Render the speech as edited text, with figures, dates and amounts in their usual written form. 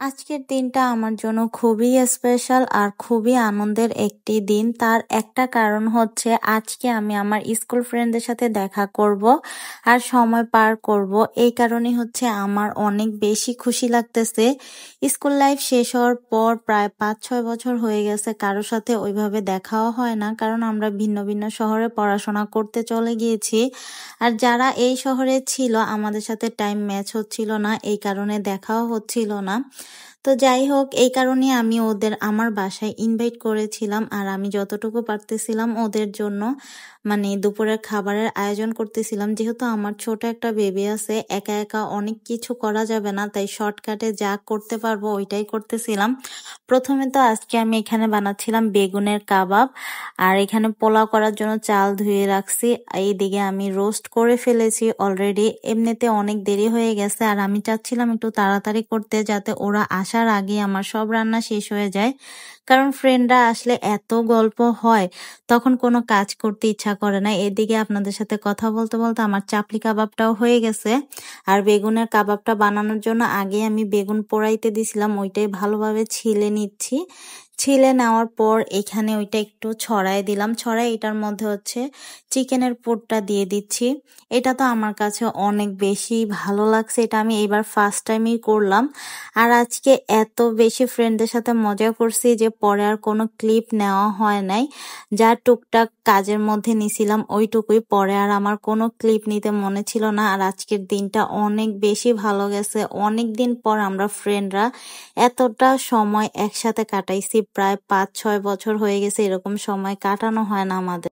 আজকের দিনটা আমার জন্য খুবই স্পেশাল আর খুবই আনন্দের একটি দিন। তার একটা কারণ হচ্ছে আজকে আমি আমার স্কুল ফ্রেন্ডদের সাথে দেখা করব আর সময় পার করব। এই কারণে হচ্ছে আমার অনেক বেশি খুশি লাগতেছে। স্কুল লাইফ শেষ হওয়ার পর প্রায় 5-6 বছর হয়ে গেছে, কারোর সাথে ওইভাবে দেখাও হয় না, কারণ আমরা ভিন্ন ভিন্ন শহরে পড়াশোনা করতে চলে গিয়েছি। আর যারা এই শহরে ছিল আমাদের সাথে টাইম ম্যাচ হচ্ছিল না, এই কারণে দেখাও হচ্ছিল না। তো যাই হোক, এই কারণে আমি ওদের আমার বাসায় ইনভাইট করেছিলাম আর আমি যতটুকু পারতেছিলাম ওদের জন্য মানে দুপুরের খাবারের আয়োজন করতেছিলাম। যেহেতু আমার ছোট একটা বেবি আছে, একা একা অনেক কিছু করা যাবে না, তাই শর্টকাটে যা করতে পারবো ওইটাই করতেছিলাম। প্রথমে তো আজকে আমি এখানে বানাচ্ছিলাম বেগুনের কাবাব, আর এখানে পোলাও করার জন্য চাল ধুয়ে রাখছি। এইদিকে আমি রোস্ট করে ফেলেছি অলরেডি, এমনিতে অনেক দেরি হয়ে গেছে আর আমি চাচ্ছিলাম একটু তাড়াতাড়ি করতে, যাতে ওরা আসার আগে আমার সব রান্না শেষ হয়ে যায়। কারণ ফ্রেন্ডরা আসলে এত গল্প হয়, তখন কোনো কাজ করতে ইচ্ছা করে না। এদিকে আপনাদের সাথে কথা বলতে বলতে আমার চাপলি কাবাবটাও হয়ে গেছে। আর বেগুনের কাবাবটা বানানোর জন্য আগে আমি বেগুন পোড়াইতে দিছিলাম, ওইটাই ভালোভাবে ছিলে নিচ্ছি। ছিলে নেওয়ার পর এখানে ওইটা একটু ছড়াই দিলাম, ছড়াই এটার মধ্যে হচ্ছে চিকেনের পুরটা দিয়ে দিচ্ছি। এটা তো আমার কাছে অনেক বেশি ভালো লাগছে, এটা আমি এবার ফার্স্ট টাইমই করলাম। আর আজকে এত বেশি ফ্রেন্ডদের সাথে মজা করছি যে পরে আর কোনো ক্লিপ নেওয়া হয় নাই। যা টুকটাক কাজের মধ্যে নিছিলাম ওইটুকুই, পরে আর আমার কোনো ক্লিপ নিতে মনে ছিল না। আর আজকের দিনটা অনেক বেশি ভালো গেছে, অনেক দিন পর আমরা ফ্রেন্ডরা এতটা সময় একসাথে কাটাইছি। প্রায় 5-6 বছর হয়ে গেছে, এরকম সময় কাটানো হয় না আমাদের।